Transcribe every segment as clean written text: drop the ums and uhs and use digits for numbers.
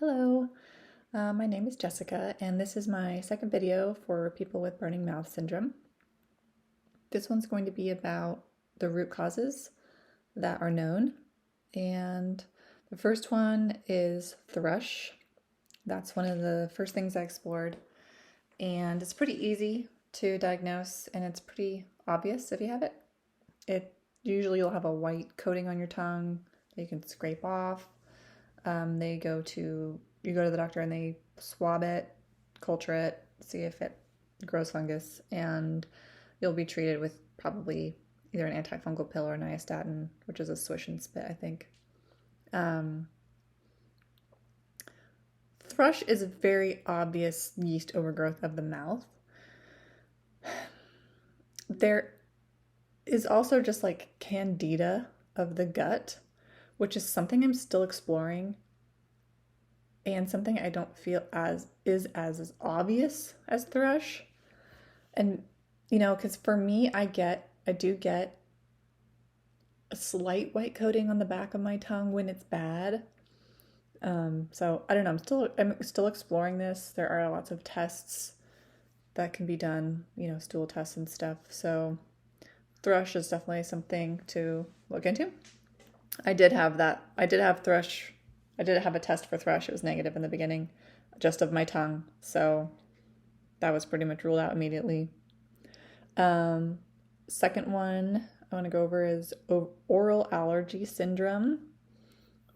Hello, my name is Jessica, and this is my second video for people with burning mouth syndrome. This one's going to be about the root causes that are known, and the first one is thrush. That's one of the first things I explored, and it's pretty easy to diagnose, and it's pretty obvious if you have it. Usually you'll have a white coating on your tongue that you can scrape off. You go to the doctor and they swab it, culture it, see if it grows fungus, and you'll be treated with probably either an antifungal pill or nystatin, which is a swish and spit, I think. Thrush is a very obvious yeast overgrowth of the mouth. There is also just like candida of the gut, which is something I'm still exploring and something I don't feel is as obvious as thrush. And because for me, I do get a slight white coating on the back of my tongue when it's bad. So I don't know. I'm still exploring this. There are lots of tests that can be done, stool tests and stuff. So thrush is definitely something to look into. I did have thrush. I did have a test for thrush. It was negative in the beginning, just of my tongue. So that was pretty much ruled out immediately. Second one I want to go over is oral allergy syndrome.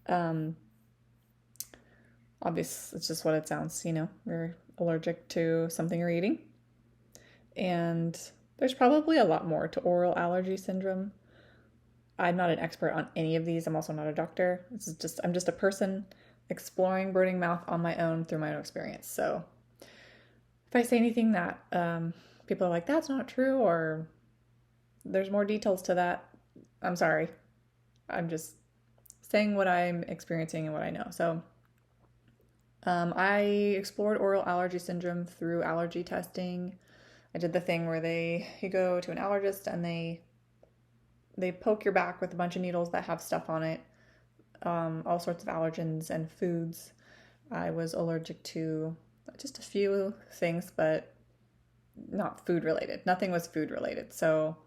Obviously, it's just what it sounds, you're allergic to something you're eating. And there's probably a lot more to oral allergy syndrome. I'm not an expert on any of these. I'm also not a doctor. I'm just a person exploring burning mouth on my own through my own experience. So if I say anything that people are like, that's not true, or there's more details to that, I'm sorry. I'm just saying what I'm experiencing and what I know. So I explored oral allergy syndrome through allergy testing. I did the thing where you go to an allergist and they poke your back with a bunch of needles that have stuff on it, all sorts of allergens and foods. I was allergic to just a few things, but not food related. Nothing was food related. So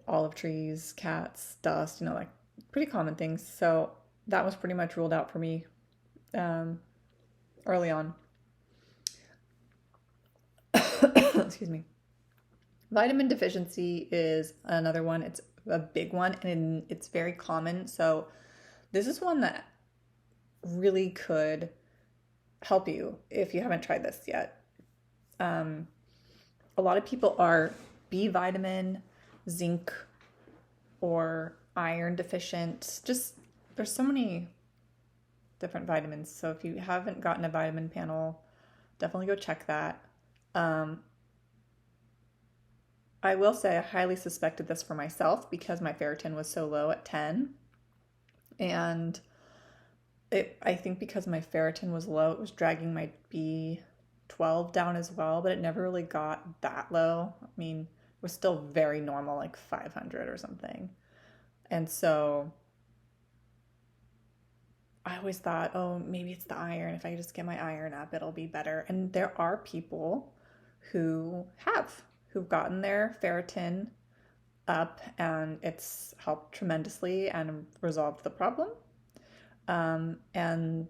olive trees, cats, dust, like pretty common things. So that was pretty much ruled out for me early on. Excuse me. Vitamin deficiency is another one. It's a big one and it's very common. So this is one that really could help you if you haven't tried this yet. A lot of people are B vitamin, zinc, or iron deficient. There's so many different vitamins. So if you haven't gotten a vitamin panel, definitely go check that. I will say I highly suspected this for myself because my ferritin was so low at 10. And I think because my ferritin was low, it was dragging my B12 down as well, but it never really got that low. I mean, it was still very normal, like 500 or something. And so I always thought, oh, maybe it's the iron. If I just get my iron up, it'll be better. And there are people who've gotten their ferritin up and it's helped tremendously and resolved the problem. And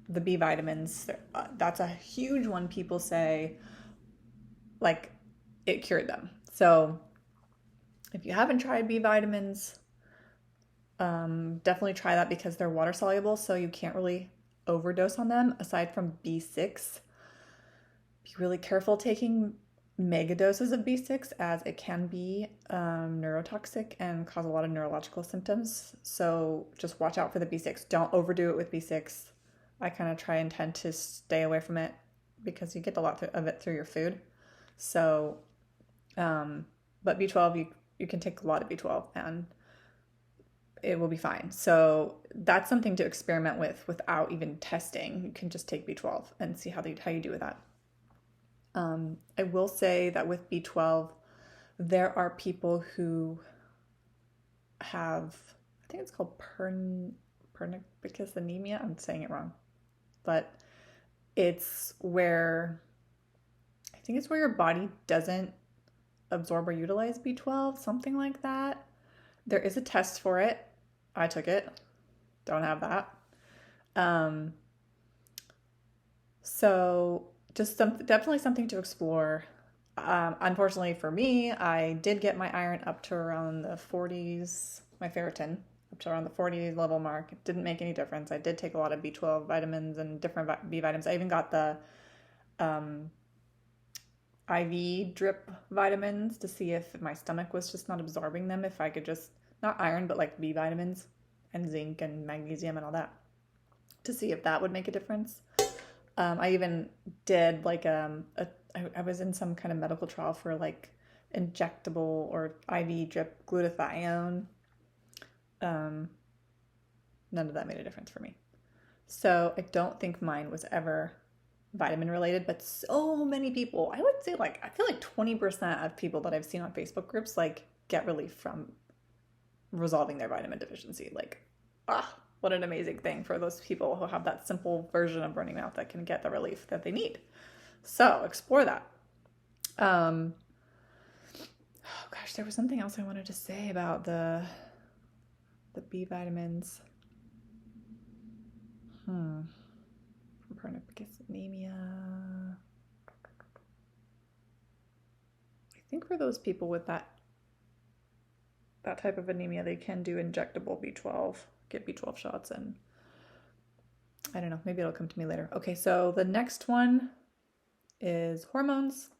the B vitamins, that's a huge one. People say like it cured them. So if you haven't tried B vitamins, definitely try that because they're water soluble, so you can't really overdose on them. Aside from B6, be really careful taking mega doses of B6 as it can be neurotoxic and cause a lot of neurological symptoms. So just watch out for the B6. Don't overdo it with B6. I kind of try and tend to stay away from it because you get a lot of it through your food. So, but B12, you can take a lot of B12 and it will be fine. So that's something to experiment with without even testing. You can just take B12 and see how you do with that. I will say that with B12, there are people who have, I think it's called pernicious anemia. I'm saying it wrong. but it's where, I think it's where your body doesn't absorb or utilize B12, something like that. There is a test for it. I took it. Don't have that. So just definitely something to explore. Unfortunately for me, I did get my iron up to around the 40s, my ferritin up to around the 40 level mark. It didn't make any difference. I did take a lot of B12 vitamins and different B vitamins. I even got the IV drip vitamins to see if my stomach was just not absorbing them, if I could just, not iron, but like B vitamins and zinc and magnesium and all that, to see if that would make a difference. I even did like I was in some kind of medical trial for like injectable or IV drip glutathione. None of that made a difference for me. So I don't think mine was ever vitamin related, but so many people, I would say like, I feel like 20% of people that I've seen on Facebook groups like get relief from resolving their vitamin deficiency. Like, what an amazing thing for those people who have that simple version of running mouth that can get the relief that they need. So explore that. Oh gosh, there was something else I wanted to say about the B vitamins. Against anemia. I think for those people with that type of anemia, they can do injectable B12, get B12 shots, and I don't know, maybe it'll come to me later. Okay, so the next one is hormones.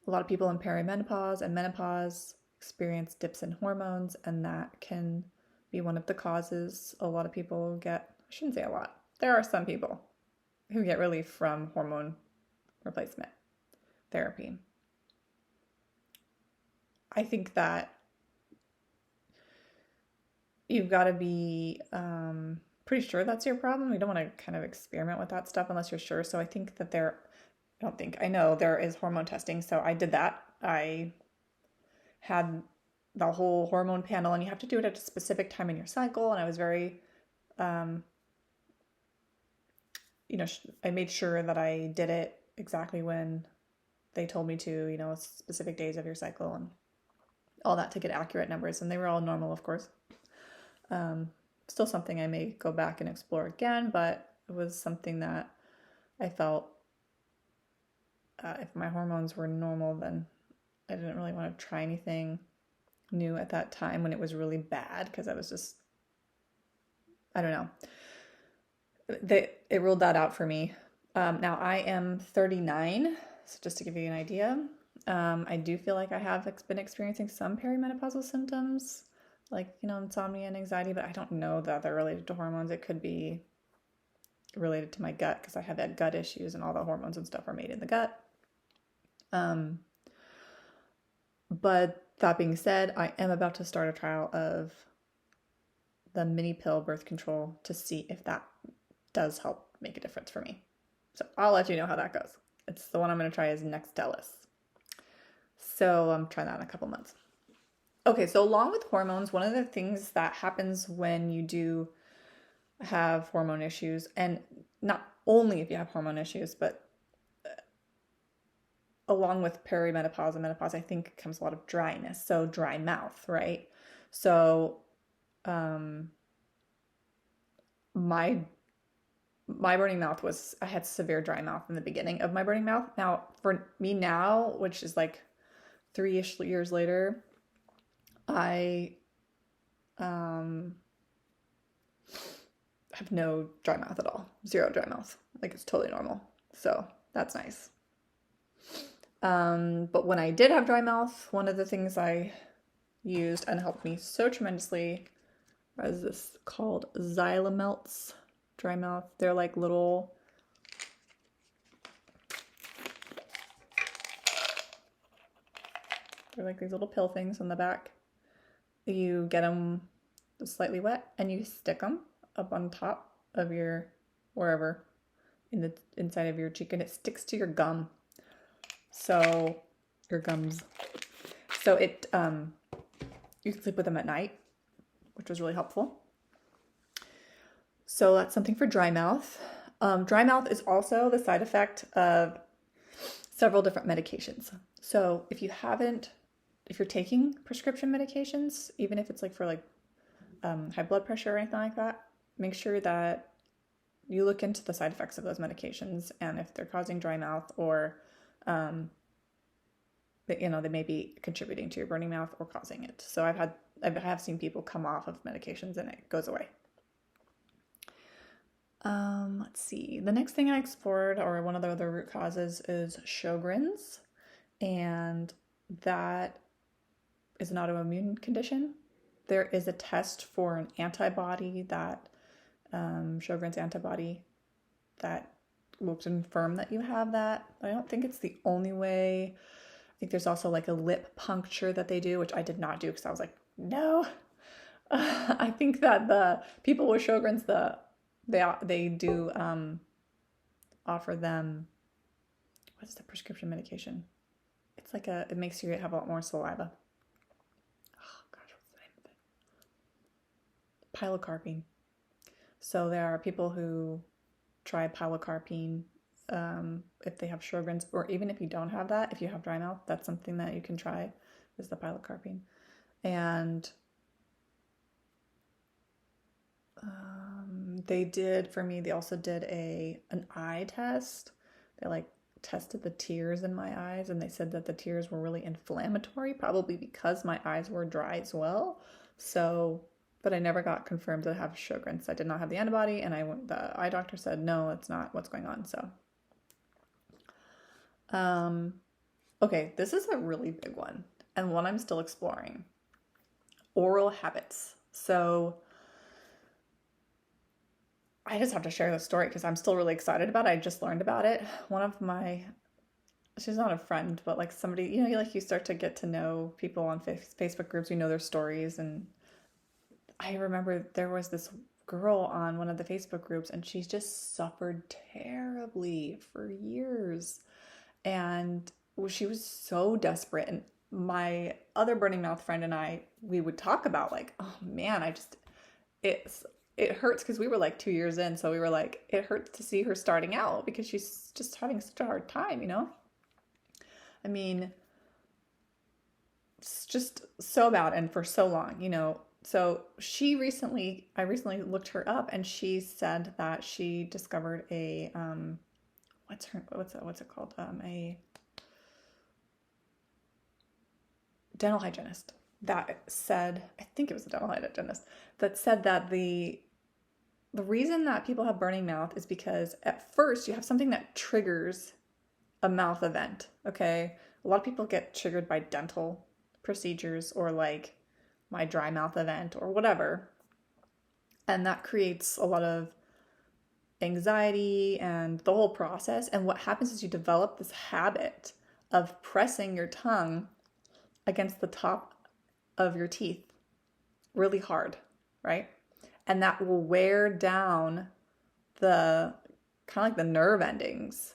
A lot of people in perimenopause and menopause experience dips in hormones, and that can be one of the causes. A lot of people get, I shouldn't say a lot, there are some people who get relief from hormone replacement therapy. I think that you've got to be pretty sure that's your problem. You don't want to kind of experiment with that stuff unless you're sure. So I think that I know there is hormone testing. So I did that. I had the whole hormone panel, and you have to do it at a specific time in your cycle. And I was very, I made sure that I did it exactly when they told me to, specific days of your cycle and all that to get accurate numbers. And they were all normal, of course. Still something I may go back and explore again, but it was something that I felt if my hormones were normal, then I didn't really want to try anything new at that time when it was really bad, because I was just, I don't know. It ruled that out for me. Now I am 39, so just to give you an idea, I do feel like I have been experiencing some perimenopausal symptoms, like, insomnia and anxiety, but I don't know that they're related to hormones. It could be related to my gut, because I have had gut issues and all the hormones and stuff are made in the gut. But that being said, I am about to start a trial of the mini pill birth control to see if that does help make a difference for me. So I'll let you know how that goes. It's the one I'm going to try is Nextstellis. So I'm trying that in a couple months. Okay, so along with hormones, one of the things that happens when you do have hormone issues, and not only if you have hormone issues, but along with perimenopause and menopause, I think comes a lot of dryness. So dry mouth, right? So my burning mouth was, I had severe dry mouth in the beginning of my burning mouth. Now, for me now, which is like 3-ish years later, I have no dry mouth at all. Zero dry mouth. Like, it's totally normal. So that's nice. But when I did have dry mouth, one of the things I used and helped me so tremendously is this called Xylamelts dry mouth. They're like little, they're like these little pill things on the back. You get them slightly wet and you stick them up on top of your, wherever in the inside of your cheek, and it sticks to your gum. So your gums. So it, you can sleep with them at night, which was really helpful. So that's something for dry mouth. Dry mouth is also the side effect of several different medications. So if you're taking prescription medications, even if it's like for like high blood pressure or anything like that, make sure that you look into the side effects of those medications and if they're causing dry mouth or that they may be contributing to your burning mouth or causing it. So I have seen people come off of medications and it goes away. Let's see. The next thing I explored, or one of the other root causes, is Sjogren's, and that is an autoimmune condition. There is a test for an antibody that Sjogren's antibody that will confirm that you have that. I don't think it's the only way. I think there's also like a lip puncture that they do, which I did not do because I was like, no. I think that the people with Sjogren's, they do offer them, what's the prescription medication? It's like it makes you have a lot more saliva. Oh gosh, what's the name of it? Pilocarpine. So there are people who try pilocarpine if they have Sjogren's, or even if you don't have that, if you have dry mouth, that's something that you can try, is the pilocarpine. And they also did an eye test. They like tested the tears in my eyes, and they said that the tears were really inflammatory, probably because my eyes were dry as well. So, but I never got confirmed to have Sjogren's. I did not have the antibody, and the eye doctor said, no, it's not what's going on. So, okay, this is a really big one, and one I'm still exploring. Oral habits. So, I just have to share this story because I'm still really excited about it. I just learned about it. She's not a friend, but like somebody, you start to get to know people on Facebook groups, their stories. And I remember there was this girl on one of the Facebook groups and she just suffered terribly for years. And she was so desperate. And my other burning mouth friend and we would talk about like, oh man, it hurts because we were like 2 years in. So we were like, it hurts to see her starting out because she's just having such a hard time, I mean, it's just so bad and for so long, So I recently looked her up and she said that she discovered a, what's it called? A dental hygienist that said, I think it was a dental hygienist that said that the reason that people have burning mouth is because at first you have something that triggers a mouth event, okay? A lot of people get triggered by dental procedures or like my dry mouth event or whatever. And that creates a lot of anxiety and the whole process. And what happens is you develop this habit of pressing your tongue against the top of your teeth really hard, right? And that will wear down the kind of like the nerve endings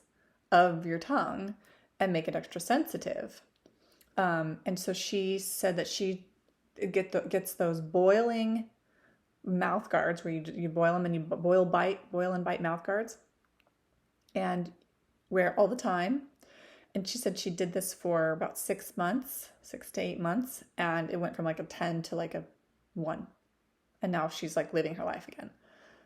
of your tongue and make it extra sensitive. And so she said that she gets those boiling mouth guards where you boil them and you boil and bite mouth guards and wear all the time. And she said she did this for about 6 to 8 months, and it went from like a 10 to like a 1. And now she's like living her life again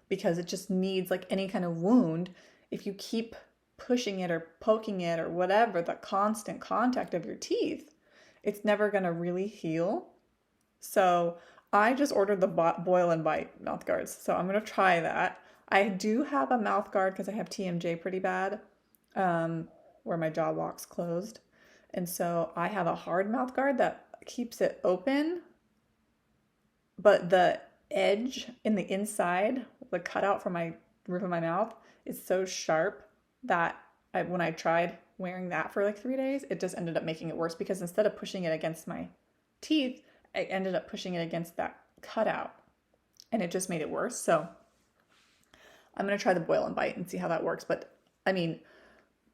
because it just needs like any kind of wound. If you keep pushing it or poking it or whatever, the constant contact of your teeth, it's never going to really heal. So I just ordered the boil and bite mouth guards. So I'm going to try that. I do have a mouth guard because I have TMJ pretty bad, where my jaw locks closed. And so I have a hard mouth guard that keeps it open, but the edge in the inside, the cutout from my roof of my mouth, is so sharp that when I tried wearing that for like 3 days, it just ended up making it worse because instead of pushing it against my teeth, I ended up pushing it against that cutout and it just made it worse. So I'm going to try the boil and bite and see how that works. But I mean,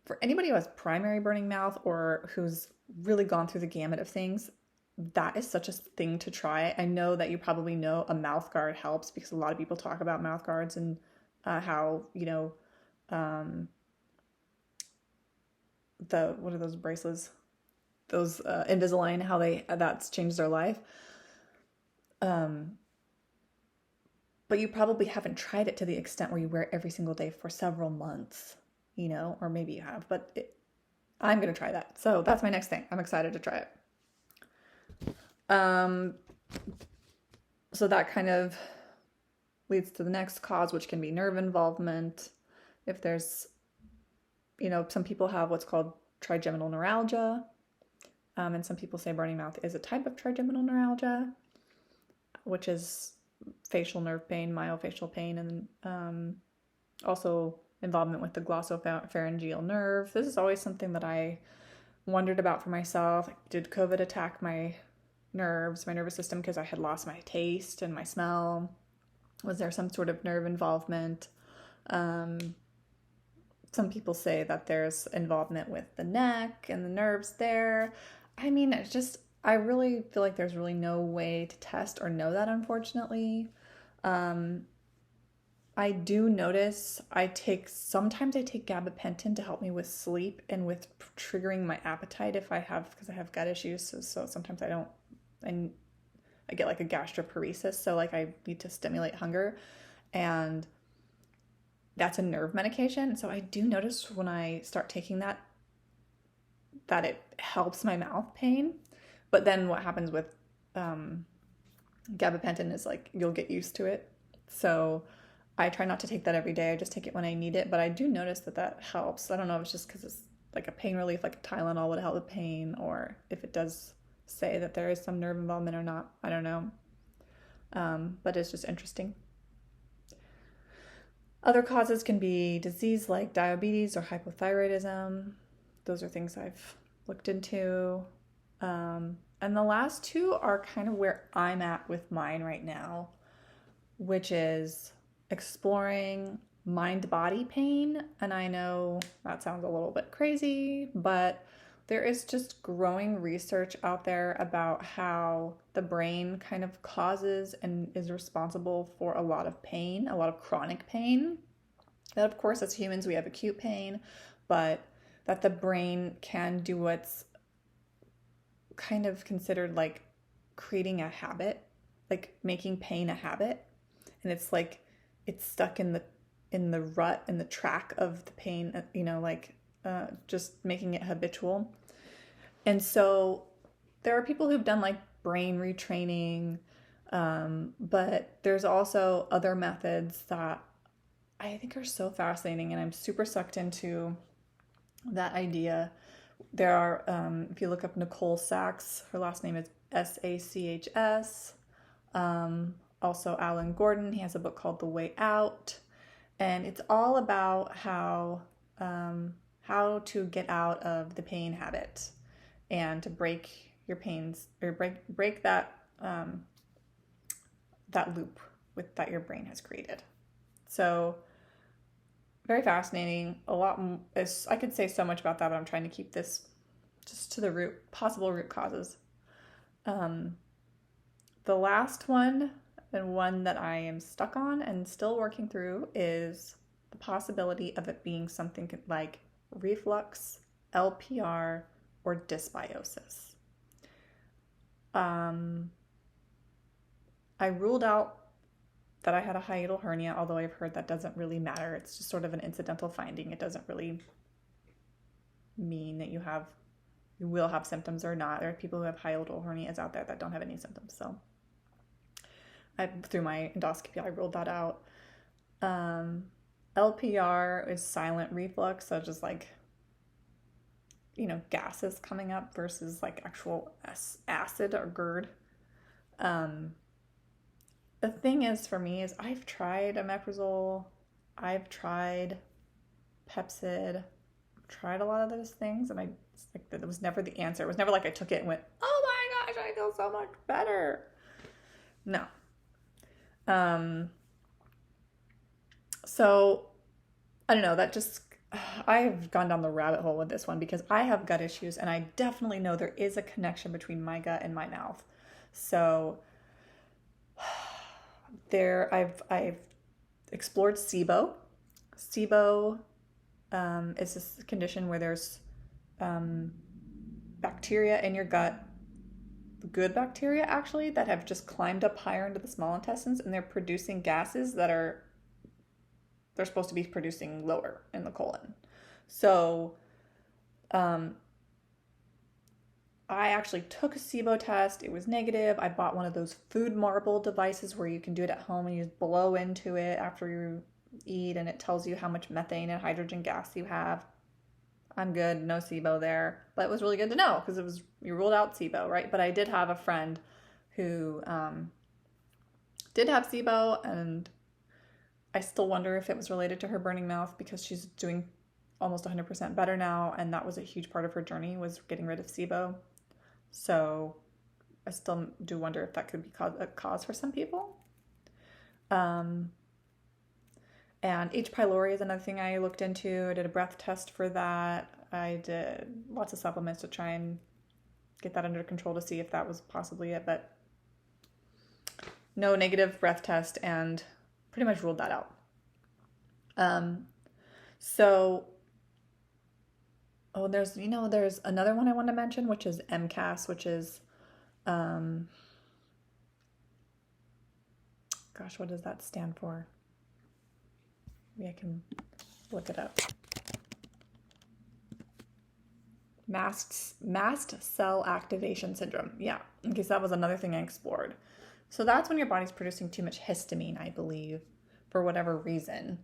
for anybody who has primary burning mouth or who's really gone through the gamut of things, that is such a thing to try. I know that you probably know a mouth guard helps because a lot of people talk about mouth guards and how, um, what are those bracelets? Those Invisalign, how that's changed their life. Um, but you probably haven't tried it to the extent where you wear it every single day for several months, or maybe you have, but I'm going to try that. So that's my next thing. I'm excited to try it. Um, so that kind of leads to the next cause, which can be nerve involvement. If there's, some people have what's called trigeminal neuralgia, and some people say burning mouth is a type of trigeminal neuralgia, which is facial nerve pain, myofascial pain, and also involvement with the glossopharyngeal nerve. This is always something that I wondered about for myself. Did COVID attack my nerves, my nervous system, because I had lost my taste and my smell? Was there some sort of nerve involvement? Some people say that there's involvement with the neck and the nerves there. I mean, I really feel like there's really no way to test or know that, unfortunately. I do notice sometimes I take gabapentin to help me with sleep and with triggering my appetite because I have gut issues. So sometimes I get like a gastroparesis. So like I need to stimulate hunger, and that's a nerve medication. So I do notice when I start taking that it helps my mouth pain. But then what happens with gabapentin is like you'll get used to it. So I try not to take that every day. I just take it when I need it. But I do notice that helps. I don't know if it's just because it's like a pain relief, like a Tylenol would help with pain, or if it does say that there is some nerve involvement or not. I don't know. But it's just interesting. Other causes can be disease like diabetes or hypothyroidism. Those are things I've looked into. And the last two are kind of where I'm at with mine right now, which is exploring mind-body pain. And I know that sounds a little bit crazy, but there is just growing research out there about how the brain kind of causes and is responsible for a lot of pain, a lot of chronic pain. That, of course, as humans, we have acute pain, but that the brain can do what's kind of considered like creating a habit, like making pain a habit. And it's like it's stuck in the rut, in the track of the pain, just making it habitual. And so there are people who've done like brain retraining, but there's also other methods that I think are so fascinating, and I'm super sucked into that idea. There are, if you look up Nicole Sachs, her last name is Sachs. Also Alan Gordon, he has a book called The Way Out, and it's all about how to get out of the pain habit and to break your pains, or break that that loop that your brain has created. So very fascinating. I could say so much about that, but I'm trying to keep this just to the possible root causes. The last one, and one that I am stuck on and still working through, is the possibility of it being something like reflux, LPR, or dysbiosis. I ruled out that I had a hiatal hernia, although I've heard that doesn't really matter. It's just sort of an incidental finding. It doesn't really mean that you will have symptoms or not. There are people who have hiatal hernias out there that don't have any symptoms. So through my endoscopy, I ruled that out. LPR is silent reflux, so just like, gases coming up versus like actual acid or GERD. The thing is, for me, is I've tried omeprazole, I've tried Pepcid, I've tried a lot of those things, and that was never the answer. It was never like I took it and went, oh my gosh, I feel so much better. No. So I don't know, I've gone down the rabbit hole with this one because I have gut issues, and I definitely know there is a connection between my gut and my mouth. So I've explored SIBO. SIBO It's this condition where there's bacteria in your gut, good bacteria actually, that have just climbed up higher into the small intestines, and they're producing gases that they're supposed to be producing lower in the colon. So I actually took a SIBO test. It was negative. I bought one of those food marble devices where you can do it at home and you just blow into it after you eat, and it tells you how much methane and hydrogen gas you have. I'm good, no SIBO there. But it was really good to know because you ruled out SIBO, right? But I did have a friend who did have SIBO, and I still wonder if it was related to her burning mouth, because she's doing almost 100% better now, and that was a huge part of her journey, was getting rid of SIBO. So I still do wonder if that could be a cause for some people. And H. pylori is another thing I looked into. I did a breath test for that. I did lots of supplements to try and get that under control to see if that was possibly it, but no negative breath test, and pretty much ruled that out. There's another one I want to mention, which is MCAS, which is, what does that stand for? Maybe I can look it up. Mast cell activation syndrome. Yeah, in case that was another thing I explored. So that's when your body's producing too much histamine, I believe, for whatever reason.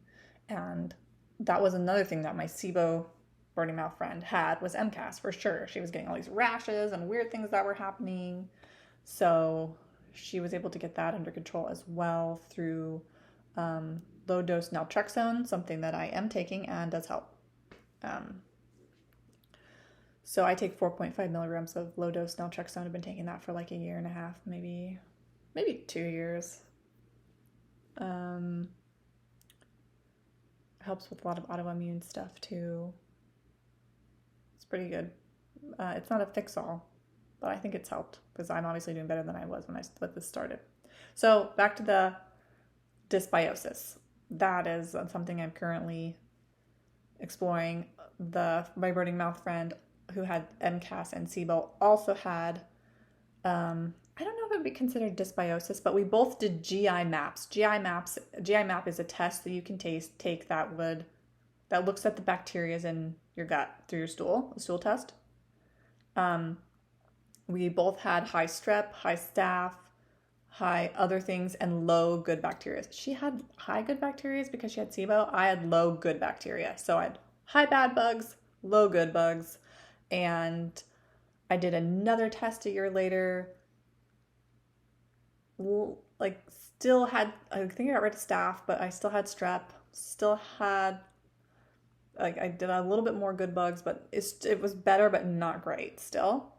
And that was another thing that my SIBO burning mouth friend had, was MCAS for sure. She was getting all these rashes and weird things that were happening. So she was able to get that under control as well through low dose naltrexone, something that I am taking and does help. So I take 4.5 milligrams of low dose naltrexone. I've been taking that for like a year and a half, maybe 2 years. Helps with a lot of autoimmune stuff too. It's pretty good. It's not a fix-all, but I think it's helped because I'm obviously doing better than I was when this started. So back to the dysbiosis. That is something I'm currently exploring. My burning mouth friend who had MCAS and SIBO also had, I don't know if it would be considered dysbiosis, but we both did GI maps. GI map is a test that you can take that looks at the bacteria in your gut through your stool, a stool test. We both had high strep, high staph, high other things, and low good bacteria. She had high good bacteria because she had SIBO. I had low good bacteria. So I had high bad bugs, low good bugs. And I did another test a year later. Still had, I think I got rid of staph, but I still had strep. Still had, I did a little bit more good bugs, but it was better, but not great still.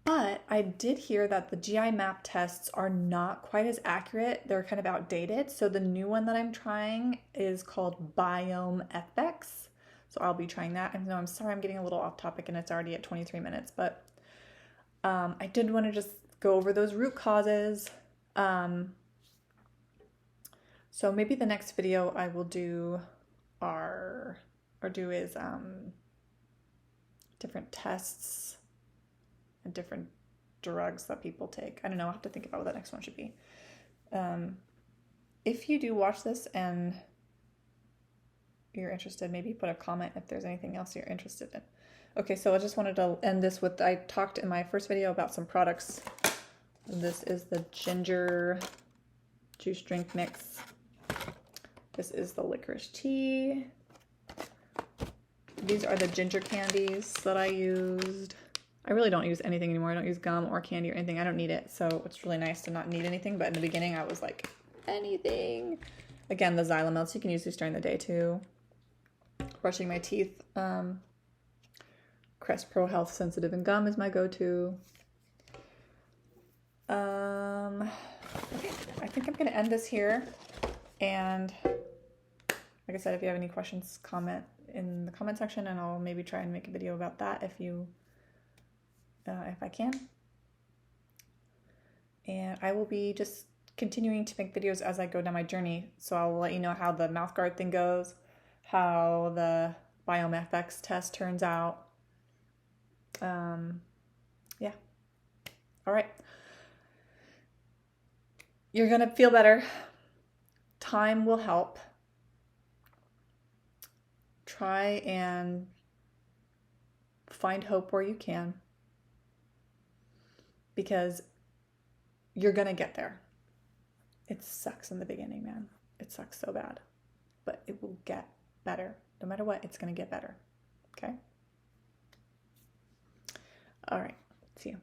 But I did hear that the GI map tests are not quite as accurate. They're kind of outdated. So the new one that I'm trying is called Biome FX. So I'll be trying that. And no, I'm sorry, I'm getting a little off topic and it's already at 23 minutes. But I did want to just go over those root causes. So maybe the next video I will do is different tests and different drugs that people take. I don't know. I'll have to think about what the next one should be. If you do watch this and you're interested, maybe put a comment if there's anything else you're interested in. Okay, so I just wanted to end this with, I talked in my first video about some products. This is the ginger juice drink mix. This is the licorice tea. These are the ginger candies that I used. I really don't use anything anymore. I don't use gum or candy or anything. I don't need it. So it's really nice to not need anything. But in the beginning, I was like, anything. Again, the xylem melts. You can use these during the day too. Brushing my teeth. Crest Pro Health Sensitive and Gum is my go-to. Okay, I think I'm going to end this here. And like I said, if you have any questions, comment in the comment section and I'll maybe try and make a video about that if I can. And I will be just continuing to make videos as I go down my journey. So I'll let you know how the mouth guard thing goes, how the biomethx test turns out. Yeah. All right. You're going to feel better. Time will help. Try and find hope where you can, because you're going to get there. It sucks in the beginning, man. It sucks so bad, but it will get better. No matter what, it's going to get better. Okay? All right. See you.